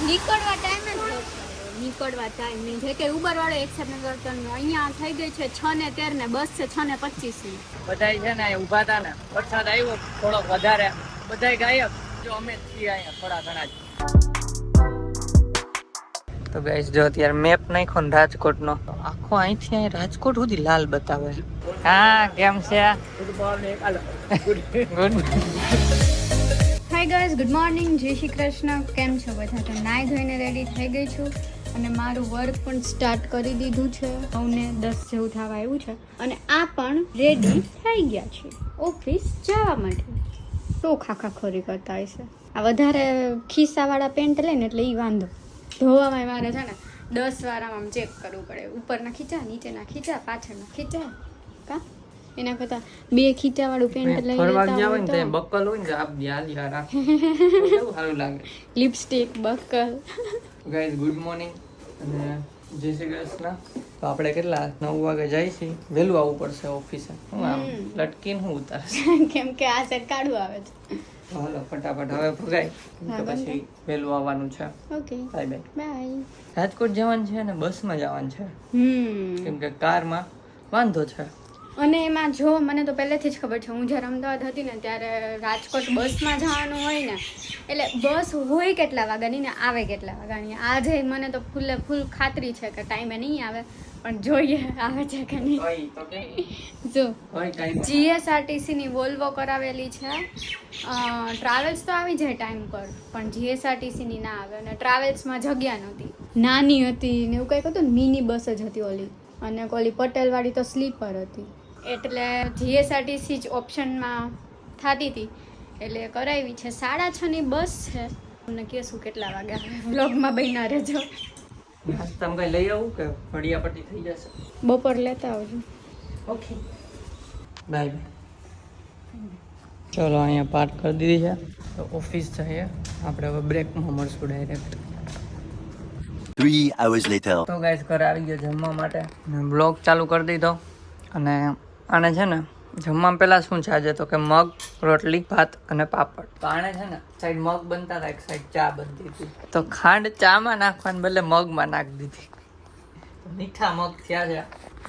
નીકળવા ટાઈમે નીકળવા ટાઈમ જે કે ઉબર વાળો એક્સેપ્ટ ન કરતો અહીંયા થઈ ગઈ છે 6:13 ને બસ છે 6:25 બધાય છે ને ઊભા હતા ને વરસાદ આવ્યો થોડોક વધારે બધાય ગાયબ જો અમે છીએ અહીંયા થોડા ઘણા જ. તો ગાઈસ જો અત્યારે મેપ નાખ્યો ને રાજકોટનો આખો અહીંથી અહીં રાજકોટ સુધી લાલ બતાવે. હા કેમ છે? Good morning. Hi guys, good morning, જય શ્રી કૃષ્ણ. કેમ છો બધા? તો નાઈ ધોઈને રેડી થઈ ગઈ છું અને મારું વર્ક પણ સ્ટાર્ટ કરી દીધું છે. 9:10 જેવું થવા આવ્યું છે અને આ પણ રેડી થઈ ગયા છે ઓફિસ જવા માટે. તો ખાખાખોરી કરતા હશે. આ વધારે ખિસ્સાવાળા પેન્ટ લઈને એટલે એ વાંધો ધોવામાં મારે છે ને 10 વાર આમ ચેક કરવું પડે. ઉપરના ખીચા, નીચેના ખીચા, પાછળના ખીચા. કા એના કરતા 2 ખીચાવાળું પેન્ટ લઈ લેતા હોય તો બકલ હોય ને આપ યાદ રાખ કેવું સારું લાગે. Lipstick, buckle. Guys good morning અને જય શ્રી કૃષ્ણ. તો આપણે કેટલા 9 વાગે જાય છે. વહેલું આવવું પડશે ઓફિસે. હું આમ લટકીને હું ઉતારશે કેમ કે આ સેટ કાઢવું આવે છે. હાલો ફટાફટ હવે ભગાય કે પછી વહેલું આવવાનું છે. Okay bye bye. Bye. Rajkot જવાનું છે ને બસમાં જવાનું છે કેમ કે કારમાં વાંધો છે. અને એમાં જો મને તો પહેલેથી જ ખબર છે, હું જ્યારે અમદાવાદ હતી ને ત્યારે રાજકોટ બસમાં જવાનું હોય ને એટલે બસ હોય કેટલા વાગ્યાની ને આવે કેટલા વાગ્યાની. આજે મને તો ફૂલ ખાતરી છે કે ટાઈમે નહીં આવે, પણ જોઈએ આવે છે કે નહીં. જો જીએસઆરટીસીની વોલ્વો કરાવેલી છે. ટ્રાવેલ્સ તો આવી જાય ટાઈમ પર, પણ જીએસઆરટીસીની ના આવે. અને ટ્રાવેલ્સમાં જગ્યા નહોતી, નાની હતી ને એવું કંઈક હતું ને, મિની બસ જ હતી ઓલી. અને ઓલી પટેલવાળી તો સ્લીપર હતી, એટલે જીએસઆરટીસી જ ઓપ્શનમાં થતી હતી એટલે કરાવી છે. 6:30ની બસ છે. તમને કહેશું કેટલા વાગ્યા આવે, બ્લોગમાં બન્યા રહેજો. નાસ્તામાં કઈ લઈ આવું કે ફળિયાપટ્ટી થઈ જશે? બપોર લેતા આવજો. Okay bye by. ચલો અહીંયા પાર્ક કરી દીધી છે તો ઓફિસ જઈએ આપણે. હવે બ્રેકમાં મળશું ડાયરેક્ટ. 3 hours later. તો ગાઈસ ઘરે આવી ગયો જમવા માટે અને બ્લોગ ચાલુ કરી દીધો. અને આને છે ને જમવામાં પહેલાં શું છે આજે તો કે મગ, રોટલી, ભાત અને પાપડ. તો આને છે ને સાઈડ મગ બનતા હતા, એક સાઈડ ચા બનતી હતી. તો ખાંડ ચામાં નાખવાને બદલે મગમાં નાખી દીધી. મીઠા મગ થયા છે,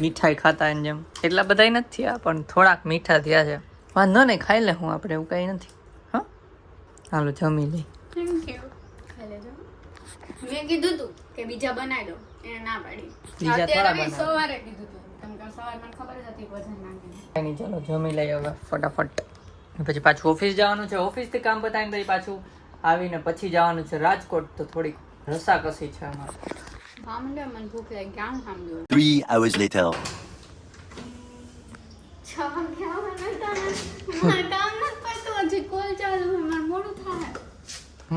મીઠાઈ ખાતા એની જેમ. એટલા બધાય નથી થયા પણ થોડાક મીઠા થયા છે. વાંધો નહીં, ખાઈ લે. હું આપણે એવું કંઈ નથી. હા હાલો જમી લઈ. Thank you. ખાઈ લેજો. મેં કીધું તું કે બીજા બનાવી દો, એને ના પાડી. બીજા થોડા બનાવ. સવારે કીધું તું, કેમ કે સવારે મને ખબર જ હતી વજન નાખીને. કઈ નહીં, ચલો જમી લઈએ હવે ફટાફટ. પછી પાછું ઓફિસ જવાનું છે. ઓફિસથી કામ પતાવીને પછી પાછું આવીને પછી જવાનું છે રાજકોટ. તો થોડીક રસાકસી છે અમારે. સાંભળે મને ભૂખ લાગી, ક્યાં સાંભળ્યું? 3 hours later.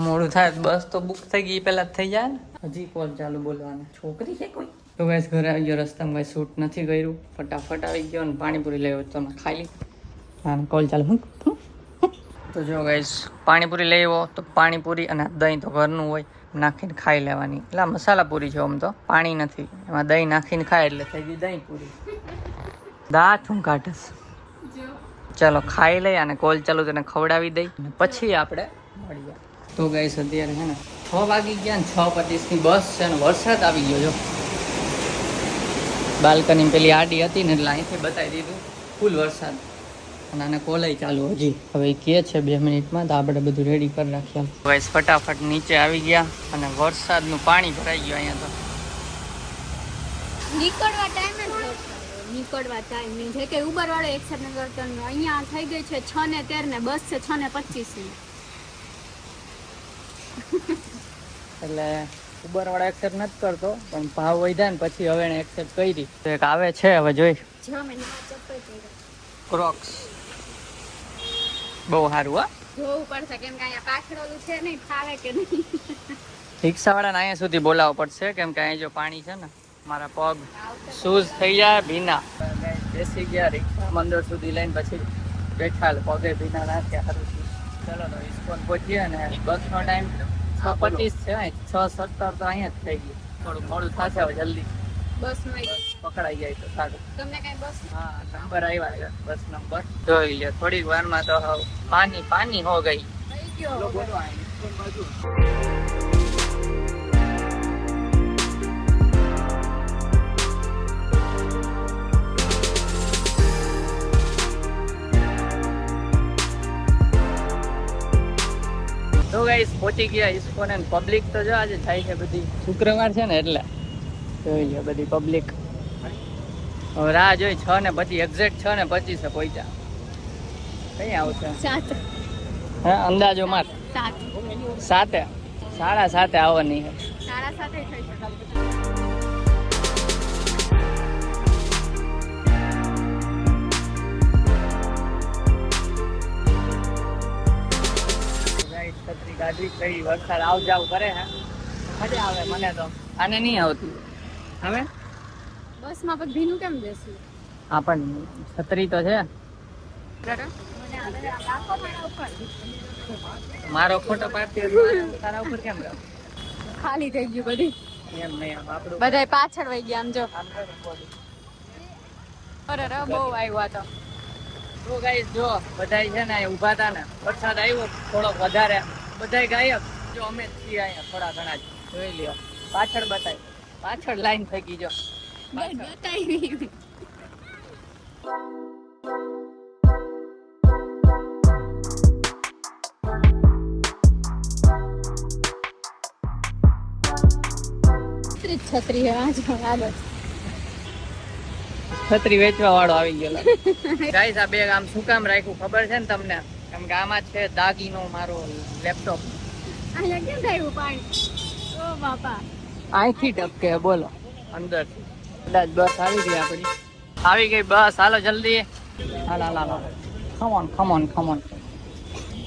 મોડું થાય બસ તો બુક થઈ ગઈ પહેલા થઈ જાય ને. હજી કોલ ચાલુ બોલવાના. છોકરી છે કોઈ? તો ગાઈસ ઘરે આવી ગયો. રસ્તામાં કઈ શૂટ નથી કર્યું. ફટાફટ આવી ગયો અને પાણીપુરી લઈ તો ખાઈ લી. હા કોલ ચાલુ. તો જો ગાઈસ પાણીપુરી લઈ આવ્યો તો પાણીપુરી અને દહીં તો ઘરનું હોય, નાખીને ખાઈ લેવાની. એટલે મસાલા પૂરી છે આમ તો, પાણી નથી. એમાં દહીં નાખીને ખાય એટલે થઈ ગઈ દહીં પૂરી. દાંત હું કાઢીશ. ચાલો ખાઈ લઈ અને કોલ ચાલુ તેને ખવડાવી દઈ અને પછી આપણે મળીએ. તો ગાઈસ અત્યારે છે ને 6 વાગી ગયા ને 6:25ની બસ છે ને વરસાદ આવી ગયો. જો બાલ્કની પેલી આડી હતી ને એટલે અહીંથી બતાવી દીધું ફૂલ વરસાદ. અને આને કોલાઈ ચાલુ હજી. હવે કહે છે 2 મિનિટમાં, તો આપણે બધું રેડી કરી રાખીએ. ગાઈસ ફટાફટ નીચે આવી ગયા અને વરસાદનું પાણી ભરાઈ ગયું અહીંયા. તો નીકળવા ટાઈમ જે કે ઉબર વાળો એક્સેપ્ટ ન કરતો અહીંયા થઈ ગઈ છે 6:13 ને બસ છે 6:25. એટલે ઉબર વાળા એક્સેપ્ટ નથી કરતો પણ ભાવ વધ્યા ને પછી હવે એને એક્સેપ્ટ કરી. તો એક આવે છે હવે જોઈ. ક્રોક્સ બહુ સારું. હા જોવું પડશે કેમ કે અહીંયા પાછળ ઓલું છે નહીં, ફાવે કે નહીં. રિક્ષાવાળાને અહીંયા સુધી બોલાવવું પડશે કેમ કે અહીં જો પાણી છે ને મારા પગ શૂઝ થઈ જાય ભીના. બેસી ગયા રિક્ષા મંદિર સુધી લઈને પછી બેઠા પગે ભીના નાખ્યા. સારું. ચલો તો ઇસ્કોન પહોંચીએ અને બસનો ટાઈમ 6:25 છે. 6:17 તો અહીંયા જ થઈ ગયું. થોડું મોડું થશે હવે જલ્દી. બસ પકડાઈ જાય તો સારું. તમને કઈ બસ? હા નંબર આવ્યા છે, બસ નંબર જોઈ લે. થોડીક વારમાં તો પાણી હો ગઈ. થઈ ગયો. બોલો ગાઈસ પહોંચી ગયા ઇસ્કોન અને પબ્લિક તો જો આજે થાય છે બધી શુક્રવાર છે ને એટલે જોઈ લો બધી પબ્લિક. હવે રાહ જોઈ 6:25 એક્ઝેક્ટ 6:25 પહોંચ્યા. કઈ આવશે 7 હા અંદાજો માર 7 7:30 આવવાની છે. 7:30 થઈ શકે. છત્રી ગાડી કઈ વરસાદ આવ જાવ કરે હે મજા આવે મને તો. આને નહીં આવતી હવે બસમાં પછી ભીનું કેમ બેસવું? હા પણ છત્રી તો છે. મારો ફોટો પાડતી હોય તારા ઉપર કેમ રહ્યો? ખાલી થઈ ગયું બધી. એમ નહીં આમ આપણું બધાય પાછળ વહી ગયા આમ જો. આમ કરો body. અરે બહુ આવ્યો તો. તો ગાઈસ જો બધાય છે ને અહીંયા ઊભા હતા ને વરસાદ આવ્યો થોડોક વધારે બધાય ગાયબ. જો અમે છીએ અહીંયા થોડા ઘણા જ જોઈ લ્યો. પાછળ બતાય પાછળ લાઈન થઈ ગઈ જો. બતાવી છત્રી આગળ છત્રી વેચવા વાળો આવી ગયો. ગાઈસ આ બેગ આમ શું કામ રાખ્યું ખબર છે ને તમને? કેમ કે આમાં છે દાગીનો મારો લેપટોપ. અહીંયા કેમ આવ્યું પાણી? ઓ બાપા અહીંથી ટપકે બોલો અંદર. કદાચ બસ આવી ગઈ આપણી. આવી ગઈ બસ હાલો જલ્દી. હાલ ખમોન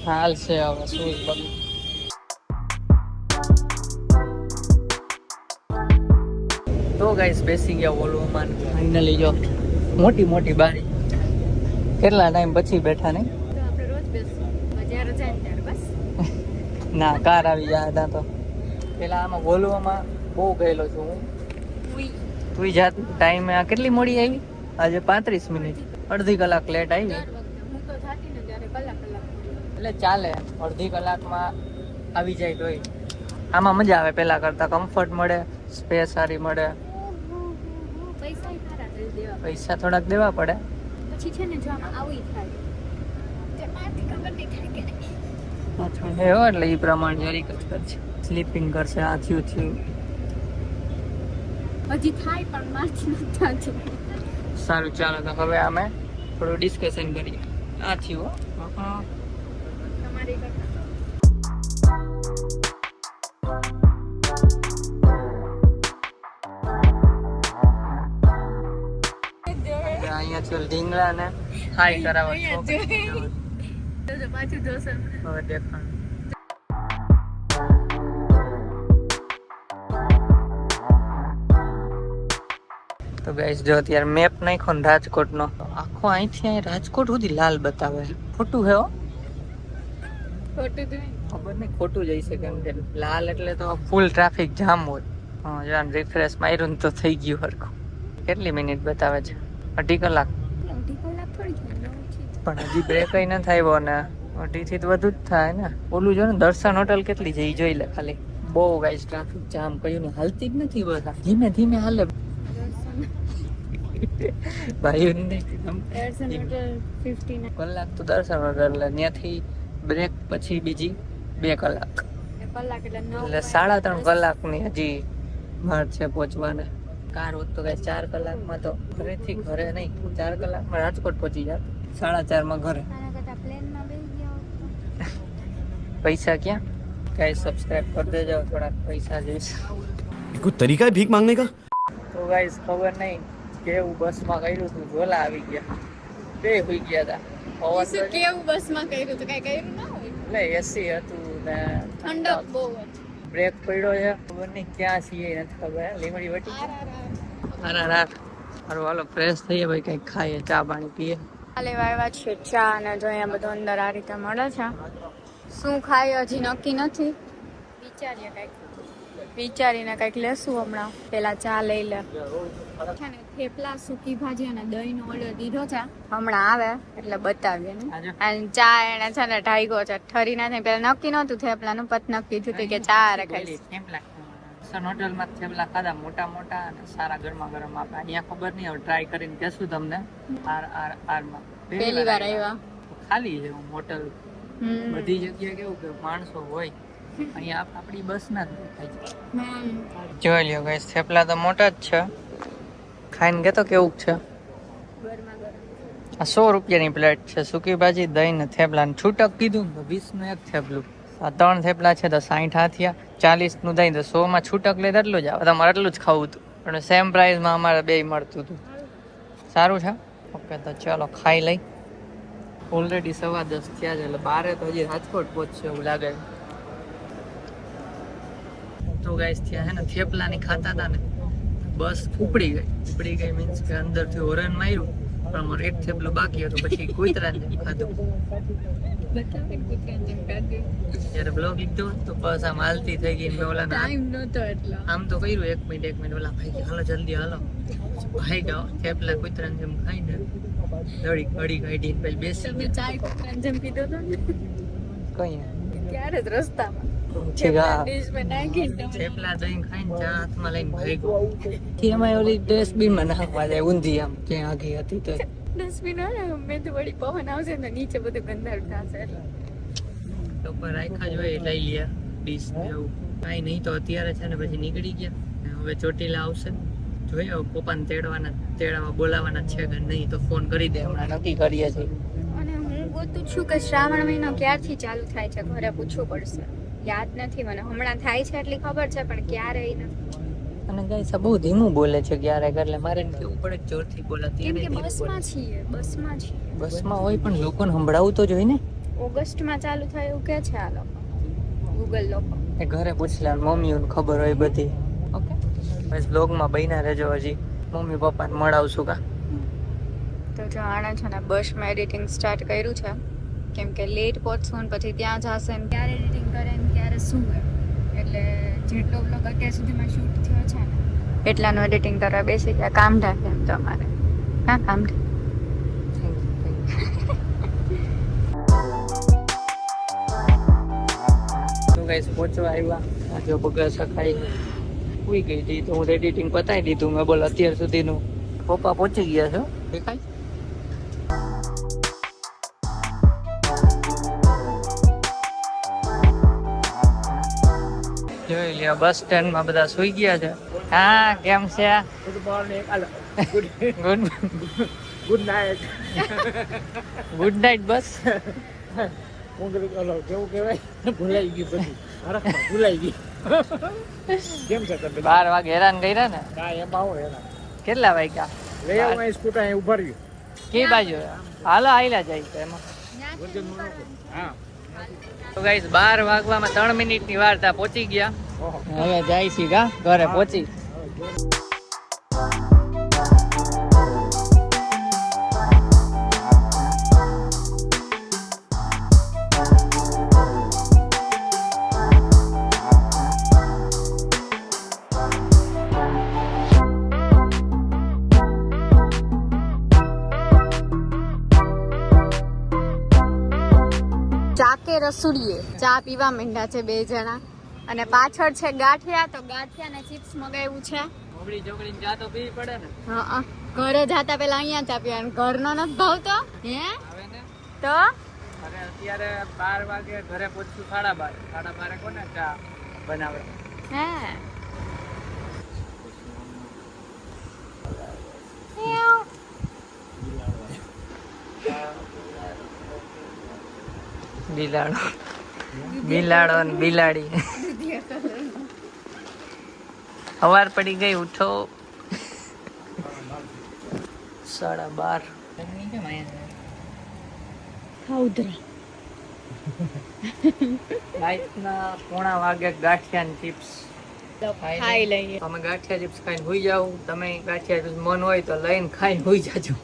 હાલ છે હવે શું બધું. તો ગાઈસ બેસી ગયા વોલ્વોમાં ફાઇનલી જો મોટી બારી. કેટલા ટાઈમ પછી બેઠા નહીં? તો આપણે રોજ બેસવું જ્યારે જાય ને ત્યારે બસ. ના કાર આવી જાય ત્યાં તો. પેલા આમાં વોલ્વોમાં બહુ ગયેલો છું હું. તું જાત ટાઈમે આ કેટલી મોડી આવી? આજે 35 મિનિટ અડધી કલાક લેટ આવી. હું તો થાતી ને ત્યારે કલાક એટલે ચાલે અડધી કલાકમાં આવી જાય તોય. આમાં મજા આવે પેલા કરતા કમ્ફર્ટ મળે સ્પેસ સારી મળે. પૈસા સારા કરી દેવા. પૈસા થોડાક દેવા પડે. પછી છે ને જો આમાં આવી થાય તેમાંથી ખબર નહીં થાય કે નહીં. એવો એટલે એ પ્રમાણે જરીક જ કરશે. સ્લીપિંગ કરશે આ થયું હજી થાય પણ મારથી નથી થતું. સારું ચાલો તો હવે અમે થોડું ડિસ્કશન કરીએ. આ થયું તમારી કરતા અહીંયા છે ઢીંગલા ને હાઈ કરાવો છો. પાછું જોશે હવે દેખાણ તો ગાઈસ જો અત્યારે મેપ નાખ્યો ને રાજકોટનો આખો અહીંથી અહીં રાજકોટ સુધી લાલ બતાવે. ખોટું હે હો? ખોટું જોઈ ખબર નહીં ખોટું જઈ શકે કેમ કે લાલ એટલે તો ફૂલ ટ્રાફિક જામ હોય. હા જાન રિફ્રેશ માર્યું ને તો થઈ ગયું હરખું. કેટલી મિનિટ બતાવે છે? 2.5 કલાક. અડધી કલાક થોડી પણ હજી બ્રેક ન થાય ને 2.5 થી તો વધુ જ થાય ને. ઓલું જો ને દર્શન હોટલ કેટલી જઈ જોઈ લે ખાલી. બહુ ગાઈસ ટ્રાફિક જામ કર્યું ને હાલતી જ નથી બધા. ધીમે હાલે ભાઈ કલાક તો દર્શન હોટલ એટલે ત્યાંથી બ્રેક પછી બીજી 2 કલાક કલાક એટલે 9 એટલે 3.5 કલાકની હજી વાર છે પહોંચવાને. કાર હોત તો કઈ 4 કલાકમાં તો ઘરેથી ઘરે નહીં 4 કલાકમાં રાજકોટ પહોંચી જાય. 4:30 માં ઘરે. પ્લેનમાં બેસી ગયા હોત તો પૈસા ક્યાં? કઈ સબસ્ક્રાઇબ કરી દેજો થોડાક પૈસા જઈશ. कोई तरीका है भीख मांगने का? તો ગાઈસ ખબર નહીં કેવું બસમાં કર્યું હતું. ઝોલા આવી ગયા બે હોઈ ગયા હતા. પવન તો કેવું બસમાં કર્યું તો કઈ કર્યું ના હોય. એટલે એસી હતું ને ઠંડક બહુ હતી. બ્રેક પડ્યો છે ખબર નહીં ક્યાં છીએ નથી ખબર. લીમડી વટી હારું હાલો ફ્રેશ થઈએ ભાઈ કંઈક ખાઈએ ચા પાણી પીએ. લેવા આવ્યા છે ચા અને જો અહીંયા બધું અંદર આ રીતે મળે છે. શું ખાય હજી નક્કી નથી. વિચારીને કંઈક લેશું હમણાં. પેલા ચા લઈ લે છે ને થેપલા સૂકી ભાજી અને દહીંનો ઓર્ડર દીધો છે. હમણાં આવે એટલે બતાવીએ ને. અને ચા એને છે ને ઢાઈગો છે ઠરી ના થાય. પેલા નક્કી નહોતું થેપલાનું પત નક્કી થયું હતું કે ચા રખાઈશ. હોટલમાં થેપલા ખાધા મોટા અને સારા ગરમા ગરમ આપે. અહીંયા ખબર નહીં હવે ટ્રાય કરીને કહેશું તમને. આરમાં પહેલી વાર આવ્યા. ખાલી છે હોટલ. બધી જગ્યાએ કેવું કે માણસો હોય અહીંયા આપણી બસના જ દેખાય છે. જોઈ લ્યો ગાઈસ, થેપલા તો મોટા જ છે. ખાઈને કે તો કેવું છે. આ 100 રૂપિયાની પ્લેટ છે. સૂકી ભાજી, દહીં ને થેપલા. છૂટક કીધું તો 20 નું એક થેપલું. આ 3 થેપલા છે તો 60 હાથિયા. 40 નું દહીં તો 100 માં છૂટક લે એટલું જ આવે. તમારે એટલું જ ખાવું હતું, પણ સેમ પ્રાઇસમાં અમારે બે મળતું હતું. સારું છે. ઓકે, તો ચાલો ખાઈ લઈ. ઓલરેડી 10:15 થયા છે, એટલે બારે તો હજી રાજકોટ પહોંચશે એવું લાગે. તો ગાઈસ થયા હે ને થેપલાની ખાતા હતા ને, બસ ઉપડી ગઈ મીન્સ કે અંદરથી હોરન માર્યું, પણ અમારે એક થેપલું બાકી હતું. પછી કૂતરાને જેમ ખાધું. જ્યારે બ્લોગ લીધો તો બસ આમ હાલતી થઈ ગઈ. મેં ઓલા આમ તો કર્યું 1 મિનિટ ઓલા ભાઈ કે હાલો જલ્દી હાલો. ભાઈ ગયો થેપલા કૂતરાને જેમ ખાઈને ઘડી કાઢીને પછી બેસી કઈ ત્યારે જ રસ્તામાં થેપલા દહીં ખાઈને ચા હાથમાં લઈને ભાઈ ગયો. એમાં ઓલી ડસ્ટબિનમાં નાખવા જાય ઊંધી આમ ક્યાં આગી હતી તો ડસ્ટબિન મેં તો વળી પવન આવશે ને નીચે બધું ગંધારું થશે એટલે તો પર રાખ્યા જ હોય લઈ લે ડીશ ને એવું કાંઈ નહીં. તો અત્યારે છે ને પછી નીકળી ગયા. હવે ચોટીલા આવશે, જોઈએ હવે પપ્પાને તેડવા બોલાવાના છે કે નહીં, તો ફોન કરી દે. હમણાં નક્કી કરીએ છીએ. અને હું ગોતું છું કે શ્રાવણ મહિનો ક્યારથી ચાલુ થાય છે, ઘરે પૂછવું પડશે. યાદ નથી મને. હમણાં થાય છે એટલી ખબર છે, પણ ક્યારે એ નથી. અને ગાઈસ બહુ ધીમું બોલે છે ક્યારેક, એટલે મારે એને કેવું પડે જોરથી બોલાતી. કેમ કે બસમાં છીએ. બસમાં હોય પણ લોકોને સંભળાવવું તો જોઈએ ને. ઓગસ્ટમાં ચાલુ થાય એવું કે છે આ લોકો, ગૂગલ લોકો. એ ઘરે પૂછી લે, મમ્મીઓને ખબર હોય બધી. ઓકે, બસ બ્લોગમાં બન્યા રહેજો. હજી મમ્મી પપ્પાને મળાવશું કા. તો જો આણે છે ને બસમાં એડિટિંગ સ્ટાર્ટ કર્યું છે, કેમ કે લેટ પહોંચશું ને પછી ત્યાં જશે ને ક્યારે એડિટિંગ કરે ને ક્યારે શું કરે. એટલે જેટલો બ્લોગ અત્યાર સુધીમાં શૂટ થયો છે ને એટલાનું એડિટિંગ કરવા બેસી ગયા. કામ ઢાકે એમ તો અમારે. હા, કામ ગાઈસ પહોંચવા આવ્યા. આજે બગા સખાઈ ઉઈ ગઈ હતી તો હું એડિટિંગ પતાવી દીધું. મેં બોલ અત્યાર સુધીનું. પપ્પા પહોંચી ગયા છો દેખાય. જોઈ લ્યો બસ સ્ટેન્ડમાં બધા સુઈ ગયા છે. હા, કેમ છે? ગુડ નાઇટ બસ. કેવું કહેવાય, ભૂલાઈ ગયું બધું. ભૂલાઈ ગઈ. કેમ છે તબિયત? 12 વાગે હેરાન કર્યા ને. હા, એમાં આવો એના કેટલા વાગ્યા? લઈ આવો અહીં સ્કૂટર અહીં ઉભા રહ્યું. કે બાજુ હાલો આયલા જાય તો એમાં. હા, તો ગાઈસ 12 વાગવામાં 3 મિનિટની વાર તા પહોંચી ગયા. હવે જાય છે કા ઘરે પહોંચી. ચાકે રસુડીએ ચા પીવા માંડ્યા છે 2 જણા. અને પાછળ છે ગાંઠિયા, તો ગાંઠિયા ને ચિપ્સ મગાવ્યું છે. ઓબડી ચોકડીને ચા તો પીવી પડે ને. હા, ઘરે જાતા પેલા અહીંયા ચા પીવાનું. ઘરનો નથી ભાવતો હે હવે ને તો. અરે અત્યારે 12 વાગે ઘરે પહોંચશું 12:30. 12:30 કોને ચા બનાવે? હે બિલાડો ને બિલાડી. સવાર પડી ગઈ, ઉઠો. 12:30. રાતના 1:15 વાગે ગાંઠિયા ને ચિપ્સ ખાઈ લઈએ. અમે ગાંઠિયા ચિપ્સ ખાઈને હોઈ જાવ. તમે ગાંઠિયા ચિપ્સ મન હોય તો લઈને ખાઈને હોઈ જાજો.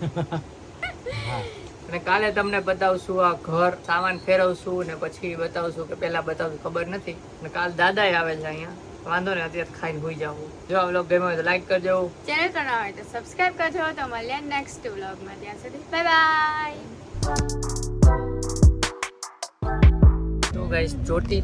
અને કાલે તમને બતાવશું આ ઘર, સામાન ફેરવશું ને પછી બતાવશું કે પહેલા બતાવશું ખબર નથી. અને કાલ દાદાએ આવે છે અહીંયા. વાંધો ને અત્યારે ખાઈને હોઈ જાવ. જો આ વ્લોગ ગમ્યો હોય તો લાઈક કરજો. ચેનલ પર નવા હોય તો સબસ્ક્રાઇબ કરજો. તો મળીએ નેક્સ્ટ વ્લોગમાં. ત્યાં સુધી બાય બાય. તો ગાઈસ ચોટી